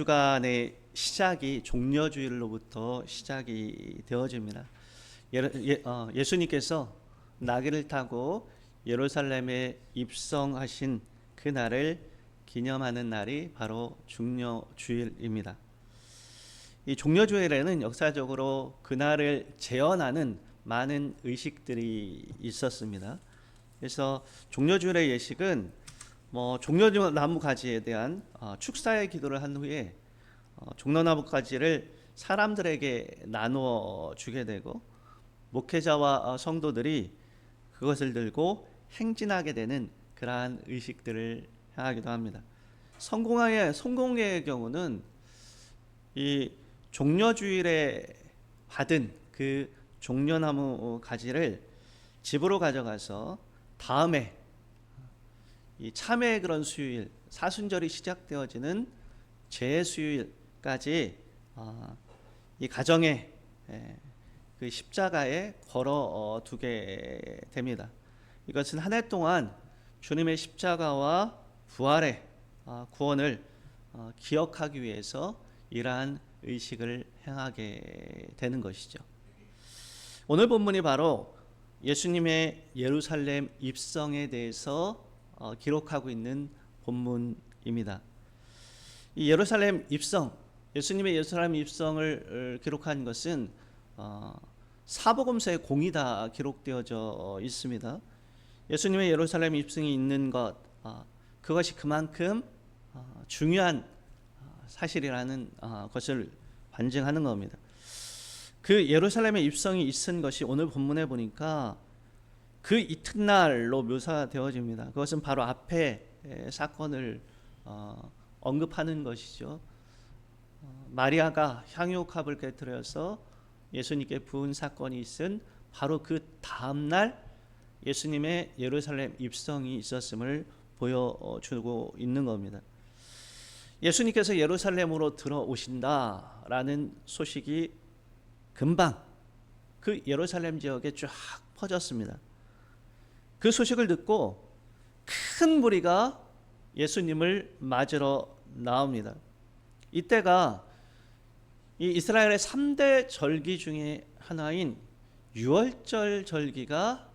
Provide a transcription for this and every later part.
주간의 시작이 종려주일로부터 시작이 되어집니다. 예수님께서 나귀를 타고 예루살렘에 입성하신 그날을 기념하는 날이 바로 종려주일입니다. 이 종려주일에는 역사적으로 그날을 재현하는 많은 의식들이 있었습니다. 그래서 종려주일의 예식은 종려나무 가지에 대한 축사의 기도를 한 후에 종려나무 가지를 사람들에게 나누어 주게 되고, 목회자와 성도들이 그것을 들고 행진하게 되는 그러한 의식들을 행하기도 합니다. 성공의 경우는 이 종려주일에 받은 그 종려나무 가지를 집으로 가져가서 다음에 이 참회의 그런 수요일, 사순절이 시작되어지는 제수요일까지 이 가정에 그 십자가에 걸어 두게 됩니다. 이것은 한 해 동안 주님의 십자가와 부활의 구원을 기억하기 위해서 이러한 의식을 행하게 되는 것이죠. 오늘 본문이 바로 예수님의 예루살렘 입성에 대해서 기록하고 있는 본문입니다. 이 예루살렘 입성, 예수님의 예루살렘 입성을 기록한 것은 사복음서에 공이 다 기록되어져 있습니다. 예수님의 예루살렘 입성이 있는 것, 그것이 그만큼 중요한 사실이라는 것을 반증하는 겁니다. 그 예루살렘의 입성이 있은 것이 오늘 본문에 보니까 그 이튿날로 묘사되어집니다. 그것은 바로 앞에 사건을 언급하는 것이죠. 마리아가 향유컵을 깨뜨려서 예수님께 부은 사건이 있은 바로 그 다음날 예수님의 예루살렘 입성이 있었음을 보여주고 있는 겁니다. 예수님께서 예루살렘으로 들어오신다라는 소식이 금방 그 예루살렘 지역에 쫙 퍼졌습니다. 그 소식을 듣고 큰 무리가 예수님을 맞으러 나옵니다. 이때가 이 이스라엘의 3대 절기 중에 하나인 유월절 절기가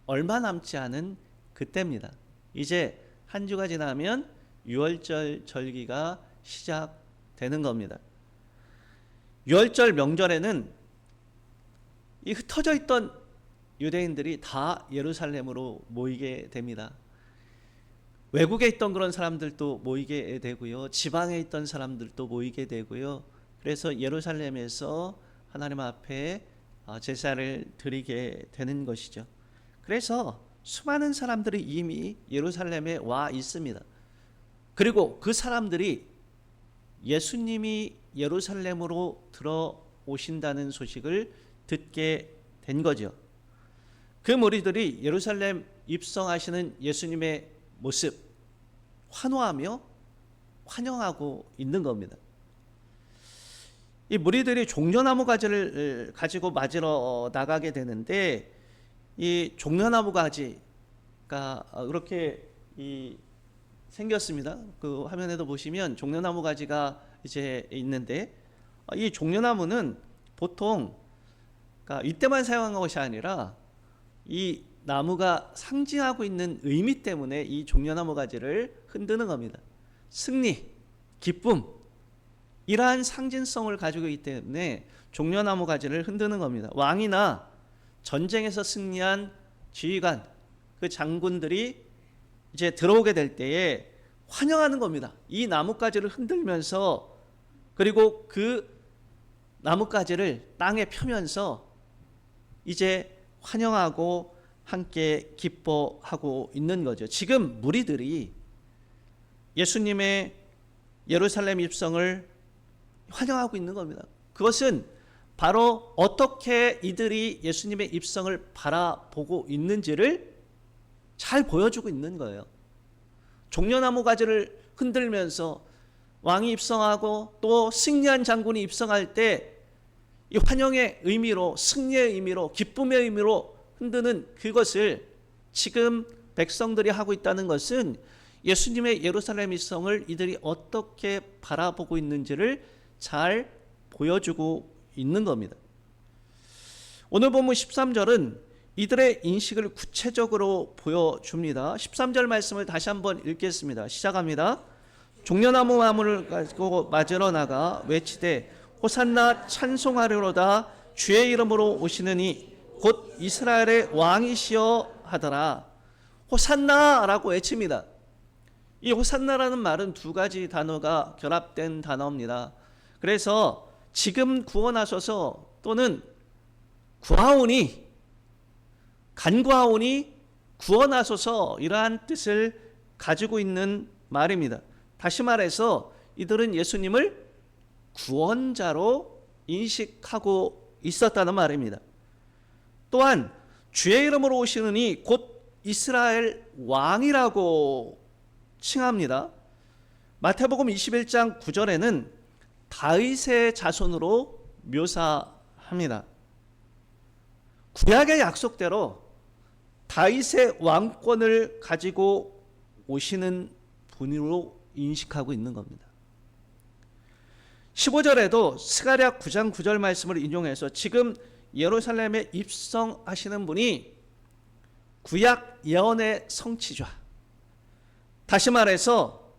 얼마 남지 않은 그때입니다. 이제 한 주가 지나면 유월절 절기가 시작되는 겁니다. 유월절 명절에는 이 흩어져 있던 유대인들이 다 예루살렘으로 모이게 됩니다. 외국에 있던 그런 사람들도 모이게 되고요, 지방에 있던 사람들도 모이게 되고요. 그래서 예루살렘에서 하나님 앞에 제사를 드리게 되는 것이죠. 그래서 수많은 사람들이 이미 예루살렘에 와 있습니다. 그리고 그 사람들이 예수님이 예루살렘으로 들어오신다는 소식을 듣게 된 거죠. 그 무리들이 예루살렘 입성하시는 예수님의 모습 환호하며 환영하고 있는 겁니다. 이 무리들이 종려나무 가지를 가지고 맞으러 나가게 되는데, 이 종려나무 가지가 이렇게 생겼습니다. 그 화면에도 보시면 종려나무 가지가 이제 있는데, 이 종려나무는 보통 이때만 사용한 것이 아니라 이 나무가 상징하고 있는 의미 때문에 이 종려나무 가지를 흔드는 겁니다. 승리, 기쁨, 이러한 상징성을 가지고 있기 때문에 종려나무 가지를 흔드는 겁니다. 왕이나 전쟁에서 승리한 지휘관, 그 장군들이 이제 들어오게 될 때에 환영하는 겁니다. 이 나뭇가지를 흔들면서, 그리고 그 나뭇가지를 땅에 펴면서 이제 환영하고 함께 기뻐하고 있는 거죠. 지금 무리들이 예수님의 예루살렘 입성을 환영하고 있는 겁니다. 그것은 바로 어떻게 이들이 예수님의 입성을 바라보고 있는지를 잘 보여주고 있는 거예요. 종려나무 가지를 흔들면서 왕이 입성하고 또 승리한 장군이 입성할 때 이 환영의 의미로, 승리의 의미로, 기쁨의 의미로 흔드는 그것을 지금 백성들이 하고 있다는 것은 예수님의 예루살렘 입성을 이들이 어떻게 바라보고 있는지를 잘 보여주고 있는 겁니다. 오늘 본문 13절은 이들의 인식을 구체적으로 보여줍니다. 13절 말씀을 다시 한번 읽겠습니다. 시작합니다. 종려나무 나무를 가지고 맞으러 나가 외치되 호산나 찬송하리로다 주의 이름으로 오시느니 곧 이스라엘의 왕이시여 하더라. 호산나라고 외칩니다. 이 호산나라는 말은 두 가지 단어가 결합된 단어입니다. 그래서 지금 구원하소서 또는 구하오니, 간구하오니 구원하소서, 이러한 뜻을 가지고 있는 말입니다. 다시 말해서 이들은 예수님을 구원자로 인식하고 있었다는 말입니다. 또한 주의 이름으로 오시느니 곧 이스라엘 왕이라고 칭합니다. 마태복음 21장 9절에는 다윗의 자손으로 묘사합니다. 구약의 약속대로 다윗의 왕권을 가지고 오시는 분으로 인식하고 있는 겁니다. 15절에도 스가랴 9장 9절 말씀을 인용해서 지금 예루살렘에 입성하시는 분이 구약 예언의 성취자, 다시 말해서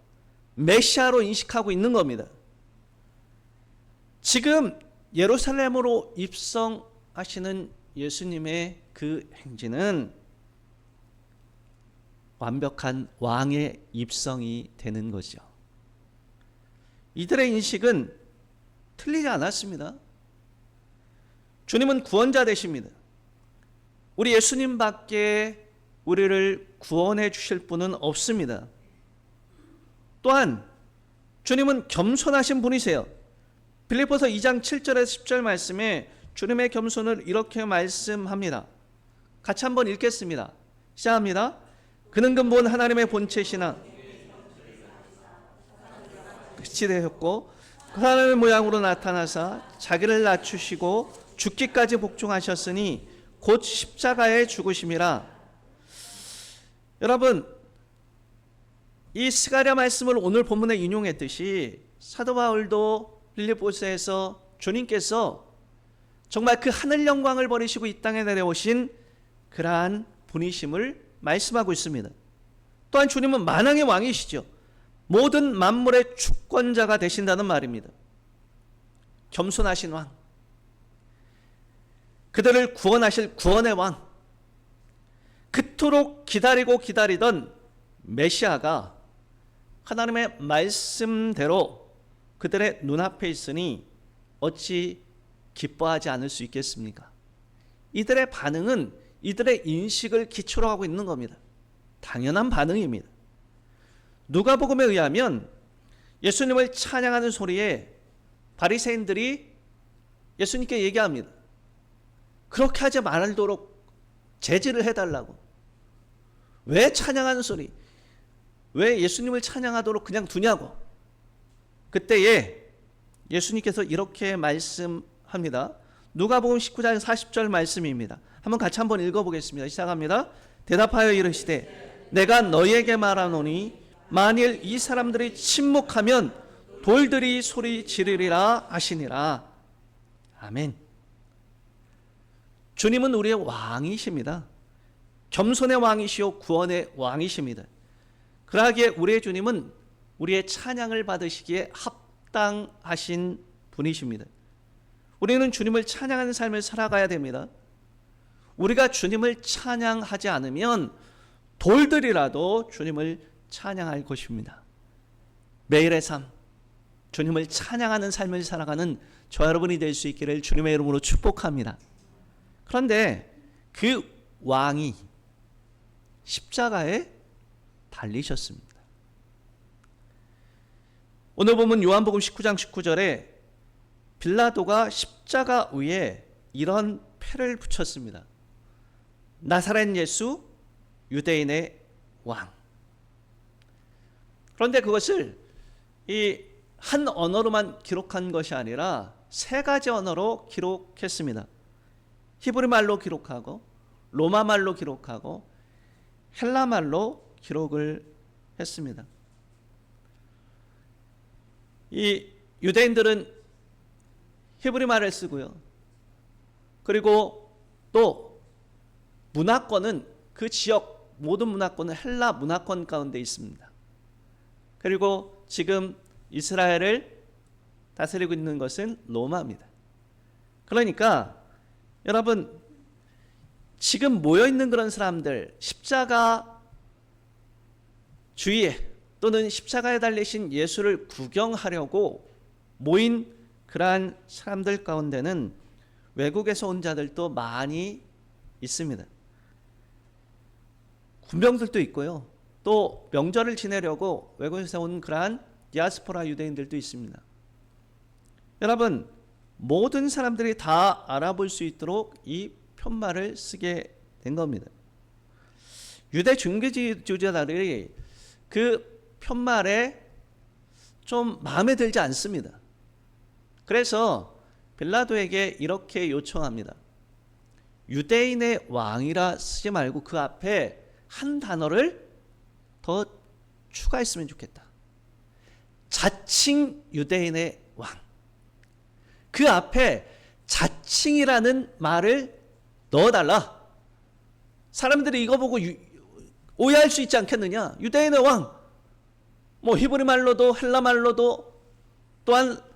메시아로 인식하고 있는 겁니다. 지금 예루살렘으로 입성하시는 예수님의 그 행진은 완벽한 왕의 입성이 되는 거죠. 이들의 인식은 틀리지 않았습니다. 주님은 구원자 되십니다. 우리 예수님밖에 우리를 구원해 주실 분은 없습니다. 또한 주님은 겸손하신 분이세요. 빌립보서 2장 7절에서 10절 말씀에 주님의 겸손을 이렇게 말씀합니다. 같이 한번 읽겠습니다. 시작합니다. 그는 근본 하나님의 본체시나 빛이 되셨고 그 하나님의 모양으로 나타나사 자기를 낮추시고 죽기까지 복종하셨으니 곧 십자가에 죽으심이라. 여러분, 이 스가랴 말씀을 오늘 본문에 인용했듯이 사도 바울도 빌립보서에서 주님께서 정말 그 하늘 영광을 버리시고 이 땅에 내려오신 그러한 분이심을 말씀하고 있습니다. 또한 주님은 만왕의 왕이시죠. 모든 만물의 주권자가 되신다는 말입니다. 겸손하신 왕, 그들을 구원하실 구원의 왕, 그토록 기다리던 메시아가 하나님의 말씀대로 그들의 눈앞에 있으니 어찌 기뻐하지 않을 수 있겠습니까? 이들의 반응은 이들의 인식을 기초로 하고 있는 겁니다. 당연한 반응입니다. 누가복음에 의하면 예수님을 찬양하는 소리에 바리새인들이 예수님께 얘기합니다. 그렇게 하지 말도록 제지를 해달라고. 왜 찬양하는 소리, 왜 예수님을 찬양하도록 그냥 두냐고. 그때에 예수님께서 이렇게 말씀합니다. 누가복음 19장 40절 말씀입니다. 한번 읽어보겠습니다. 시작합니다. 대답하여 이르시되 내가 너희에게 말하노니 만일 이 사람들이 침묵하면 돌들이 소리 지르리라 하시니라. 아멘. 주님은 우리의 왕이십니다. 겸손의 왕이시요 구원의 왕이십니다. 그러기에 우리의 주님은 우리의 찬양을 받으시기에 합당하신 분이십니다. 우리는 주님을 찬양하는 삶을 살아가야 됩니다. 우리가 주님을 찬양하지 않으면 돌들이라도 주님을 찬양할 것입니다. 매일의 삶, 주님을 찬양하는 삶을 살아가는 저 여러분이 될 수 있기를 주님의 이름으로 축복합니다. 그런데 그 왕이 십자가에 달리셨습니다. 오늘 보면 요한복음 19장 19절에 빌라도가 십자가 위에 이런 패를 붙였습니다. 나사렛 예수, 유대인의 왕. 그런데 그것을 이 한 언어로만 기록한 것이 아니라 세 가지 언어로 기록했습니다. 히브리 말로 기록하고 로마 말로 기록하고 헬라 말로 기록을 했습니다. 이 유대인들은 히브리 말을 쓰고요. 그리고 또 문화권은 그 지역 모든 문화권은 헬라 문화권 가운데 있습니다. 그리고 지금 이스라엘을 다스리고 있는 것은 로마입니다. 그러니까 여러분, 지금 모여있는 그런 사람들, 십자가 주위에 또는 십자가에 달리신 예수를 구경하려고 모인 그러한 사람들 가운데는 외국에서 온 자들도 많이 있습니다. 군병들도 있고요. 또 명절을 지내려고 외국에서 온 그러한 디아스포라 유대인들도 있습니다. 여러분, 모든 사람들이 다 알아볼 수 있도록 이 편말을 쓰게 된 겁니다. 유대 중개지주자들이 그 편말에 좀 마음에 들지 않습니다. 그래서 빌라도에게 이렇게 요청합니다. 유대인의 왕이라 쓰지 말고 그 앞에 한 단어를 더 추가했으면 좋겠다. 자칭 유대인의 왕. 그 앞에 자칭이라는 말을 넣어달라. 사람들이 이거 보고 오해할 수 있지 않겠느냐. 유대인의 왕, 뭐 히브리 말로도 헬라 말로도 또한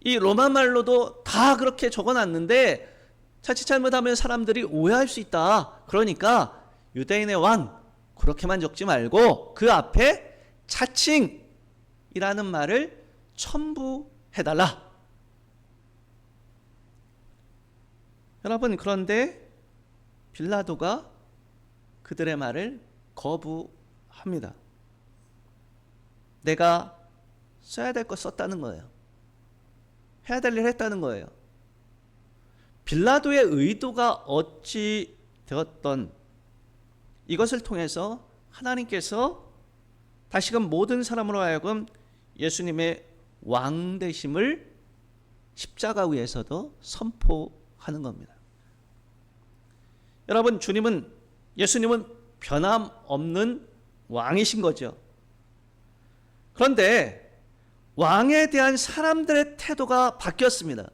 이 로마 말로도 다 그렇게 적어놨는데 자칫 잘못하면 사람들이 오해할 수 있다. 그러니까 유대인의 왕 그렇게만 적지 말고 그 앞에 자칭이라는 말을 첨부해달라. 여러분, 그런데 빌라도가 그들의 말을 거부합니다. 내가 써야 될 거 썼다는 거예요. 해야 될 일 했다는 거예요. 빌라도의 의도가 어찌 되었던 이것을 통해서 하나님께서 다시금 모든 사람으로 하여금 예수님의 왕되심을 십자가 위에서도 선포하는 겁니다. 여러분, 예수님은 변함없는 왕이신 거죠. 그런데 왕에 대한 사람들의 태도가 바뀌었습니다.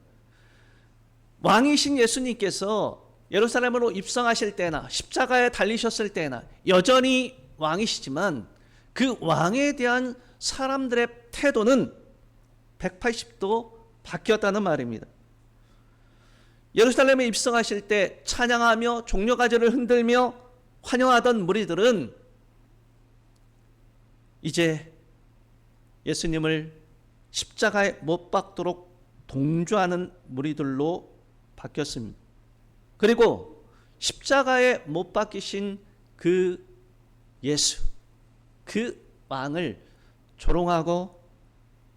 왕이신 예수님께서 예루살렘으로 입성하실 때나 십자가에 달리셨을 때나 여전히 왕이시지만 그 왕에 대한 사람들의 태도는 180도 바뀌었다는 말입니다. 예루살렘에 입성하실 때 찬양하며 종려가지를 흔들며 환영하던 무리들은 이제 예수님을 십자가에 못 박도록 동조하는 무리들로 바뀌었습니다. 그리고 십자가에 못 박히신 그 예수, 그 왕을 조롱하고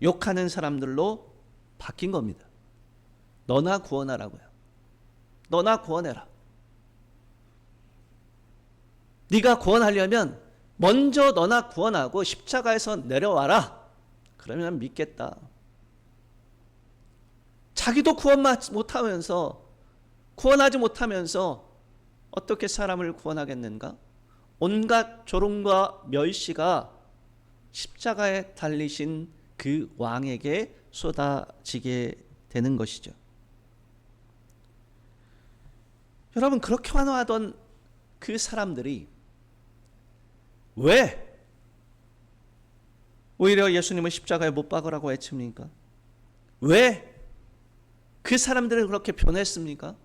욕하는 사람들로 바뀐 겁니다. 너나 구원하라고요. 너나 구원해라. 네가 구원하려면 먼저 너나 구원하고 십자가에서 내려와라. 그러면 믿겠다. 자기도 구원하지 못하면서 어떻게 사람을 구원하겠는가? 온갖 조롱과 멸시가 십자가에 달리신 그 왕에게 쏟아지게 되는 것이죠. 여러분, 그렇게 환호하던 그 사람들이 왜 오히려 예수님을 십자가에 못 박으라고 외칩니까? 왜 그 사람들을 그렇게 변했습니까?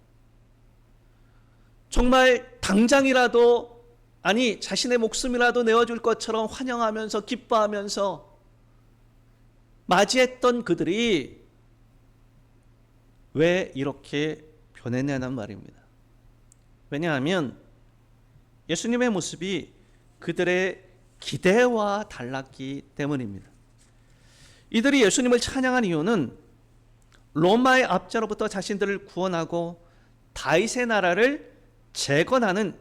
정말 당장이라도, 아니 자신의 목숨이라도 내어줄 것처럼 환영하면서 기뻐하면서 맞이했던 그들이 왜 이렇게 변했냐는 말입니다. 왜냐하면 예수님의 모습이 그들의 기대와 달랐기 때문입니다. 이들이 예수님을 찬양한 이유는 로마의 압제로부터 자신들을 구원하고 다윗의 나라를 재건하는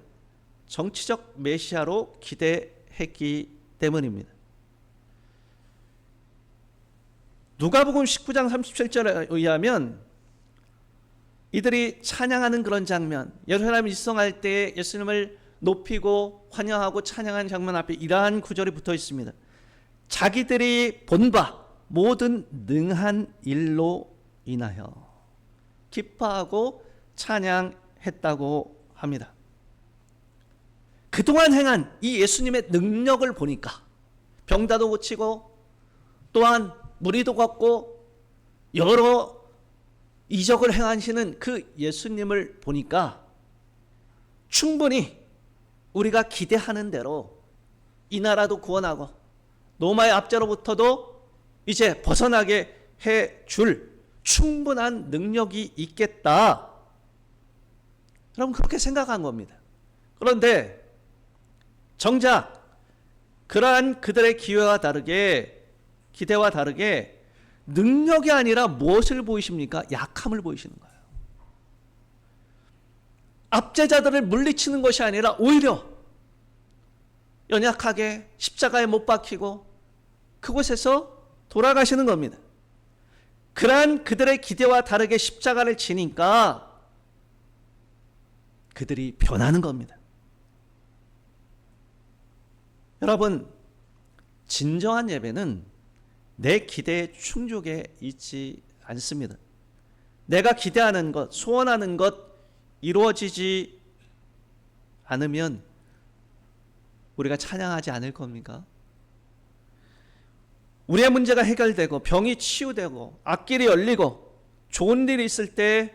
정치적 메시아로 기대했기 때문입니다. 누가복음 19장 37절에 의하면 이들이 찬양하는 그런 장면, 예루살렘 입성할 때 예수님을 높이고 환영하고 찬양하는 장면 앞에 이러한 구절이 붙어 있습니다. 자기들이 본 바 모든 능한 일로 인하여 기뻐하고 찬양했다고 합니다. 그동안 행한 이 예수님의 능력을 보니까 병자도 고치고 또한 무리도 걷고 여러 이적을 행하시는 그 예수님을 보니까 충분히 우리가 기대하는 대로 이 나라도 구원하고 로마의 압제로부터도 이제 벗어나게 해줄 충분한 능력이 있겠다. 여러분 그렇게 생각한 겁니다. 그런데 정작 그러한 그들의 기대와 다르게 능력이 아니라 무엇을 보이십니까? 약함을 보이시는 거예요. 압제자들을 물리치는 것이 아니라 오히려 연약하게 십자가에 못 박히고 그곳에서 돌아가시는 겁니다. 그러한 그들의 기대와 다르게 십자가를 지니까 그들이 변하는 겁니다. 여러분, 진정한 예배는 내 기대에 충족해 있지 않습니다. 내가 기대하는 것, 소원하는 것 이루어지지 않으면 우리가 찬양하지 않을 겁니까? 우리의 문제가 해결되고 병이 치유되고 앞길이 열리고 좋은 일이 있을 때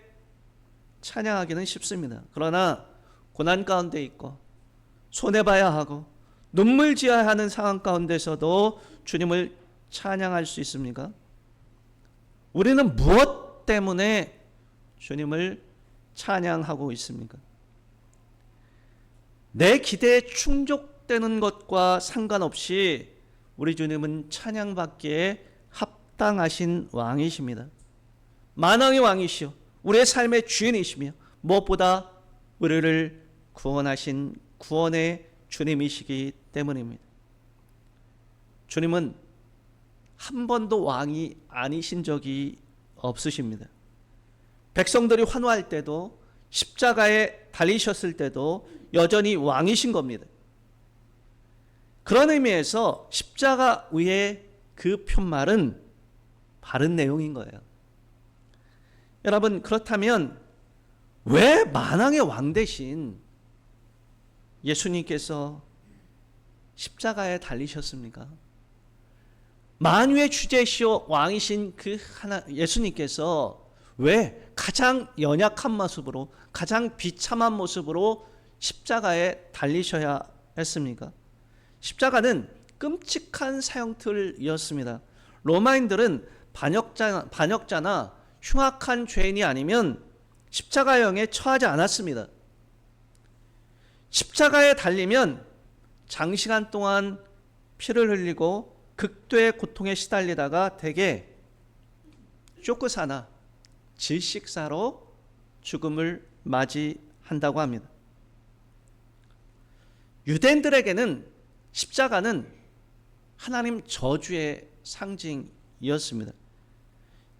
찬양하기는 쉽습니다. 그러나 고난 가운데 있고 손해봐야 하고 눈물 지어야 하는 상황 가운데서도 주님을 찬양할 수 있습니까? 우리는 무엇 때문에 주님을 찬양하고 있습니까? 내 기대에 충족되는 것과 상관없이 우리 주님은 찬양받기에 합당하신 왕이십니다. 만왕의 왕이시오 우리의 삶의 주인이시며 무엇보다 우리를 구원하신 구원의 주님이시기 때문입니다. 주님은 한 번도 왕이 아니신 적이 없으십니다. 백성들이 환호할 때도 십자가에 달리셨을 때도 여전히 왕이신 겁니다. 그런 의미에서 십자가 위에 그 편말은 바른 내용인 거예요. 여러분 그렇다면 왜 만왕의 왕 대신 예수님께서 십자가에 달리셨습니까? 만유의 주제시오 왕이신 그 하나 예수님께서 왜 가장 연약한 모습으로 가장 비참한 모습으로 십자가에 달리셔야 했습니까? 십자가는 끔찍한 사형틀이었습니다. 로마인들은 반역자나 흉악한 죄인이 아니면 십자가형에 처하지 않았습니다. 십자가에 달리면 장시간 동안 피를 흘리고 극도의 고통에 시달리다가 대개 쇼크사나 질식사로 죽음을 맞이한다고 합니다. 유대인들에게는 십자가는 하나님 저주의 상징이었습니다.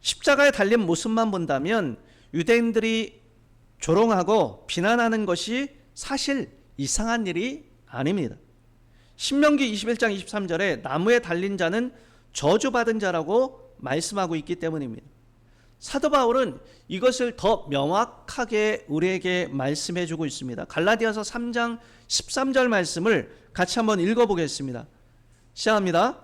십자가에 달린 모습만 본다면 유대인들이 조롱하고 비난하는 것이 사실 이상한 일이 아닙니다. 신명기 21장 23절에 나무에 달린 자는 저주받은 자라고 말씀하고 있기 때문입니다. 사도 바울은 이것을 더 명확하게 우리에게 말씀해 주고 있습니다. 갈라디아서 3장 13절 말씀을 같이 한번 읽어보겠습니다. 시작합니다.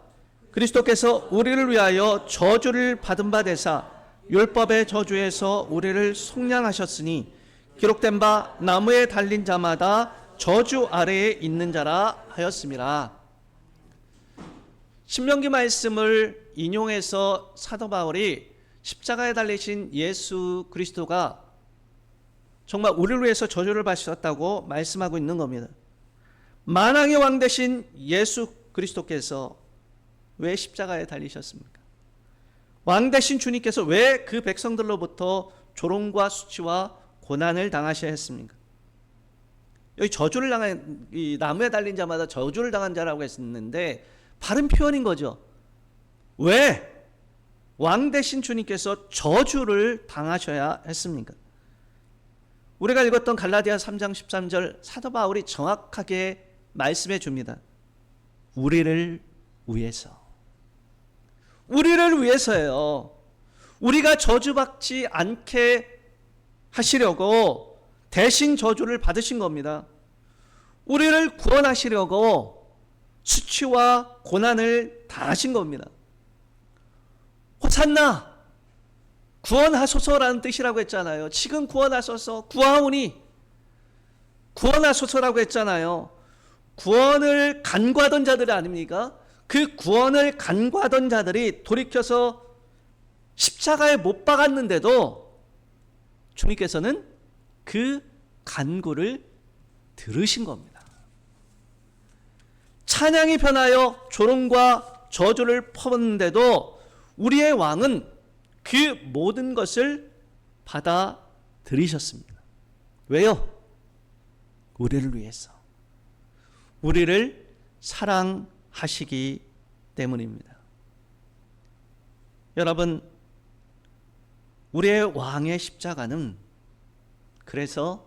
그리스도께서 우리를 위하여 저주를 받은 바 되사 율법의 저주에서 우리를 속량하셨으니 기록된 바 나무에 달린 자마다 저주 아래에 있는 자라 하였습니다. 신명기 말씀을 인용해서 사도 바울이 십자가에 달리신 예수 그리스도가 정말 우리를 위해서 저주를 받으셨다고 말씀하고 있는 겁니다. 만왕의 왕 되신 예수 그리스도께서 왜 십자가에 달리셨습니까? 왕 되신 주님께서 왜 그 백성들로부터 조롱과 수치와 고난을 당하셔야 했습니까? 여기 저주를 당한 이 나무에 달린 자마다 저주를 당한 자라고 했었는데 바른 표현인 거죠. 왜 왕 되신 주님께서 저주를 당하셔야 했습니까? 우리가 읽었던 갈라디아 3장 13절 사도 바울이 정확하게 말씀해 줍니다. 우리를 위해서. 우리를 위해서예요. 우리가 저주받지 않게 하시려고 대신 저주를 받으신 겁니다. 우리를 구원하시려고 수치와 고난을 당하신 겁니다. 호산나 구원하소서라는 뜻이라고 했잖아요. 지금 구원하소서, 구하오니 구원하소서라고 했잖아요. 구원을 간구하던 자들 아닙니까? 그 구원을 간구하던 자들이 돌이켜서 십자가에 못 박았는데도 주님께서는 그 간구를 들으신 겁니다. 찬양이 변하여 조롱과 저주를 퍼붓는데도 우리의 왕은 그 모든 것을 받아들이셨습니다. 왜요? 우리를 위해서. 우리를 사랑하시기 때문입니다. 여러분, 우리의 왕의 십자가는 그래서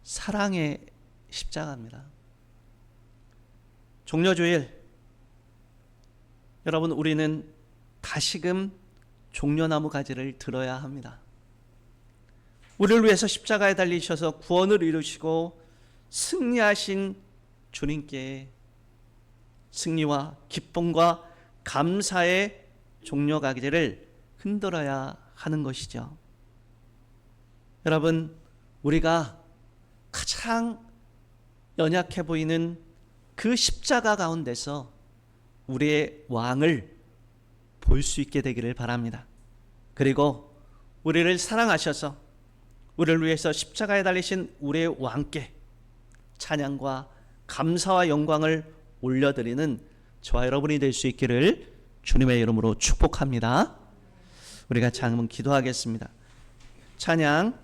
사랑의 십자가입니다. 종려주일, 여러분, 우리는 다시금 종려나무 가지를 들어야 합니다. 우리를 위해서 십자가에 달리셔서 구원을 이루시고 승리하신 주님께 승리와 기쁨과 감사의 종려가지를 흔들어야 하는 것이죠. 여러분, 우리가 가장 연약해 보이는 그 십자가 가운데서 우리의 왕을 볼 수 있게 되기를 바랍니다. 그리고 우리를 사랑하셔서 우리를 위해서 십자가에 달리신 우리의 왕께 찬양과 감사와 영광을 올려드리는 저와 여러분이 될 수 있기를 주님의 이름으로 축복합니다. 우리가 한번 기도하겠습니다. 찬양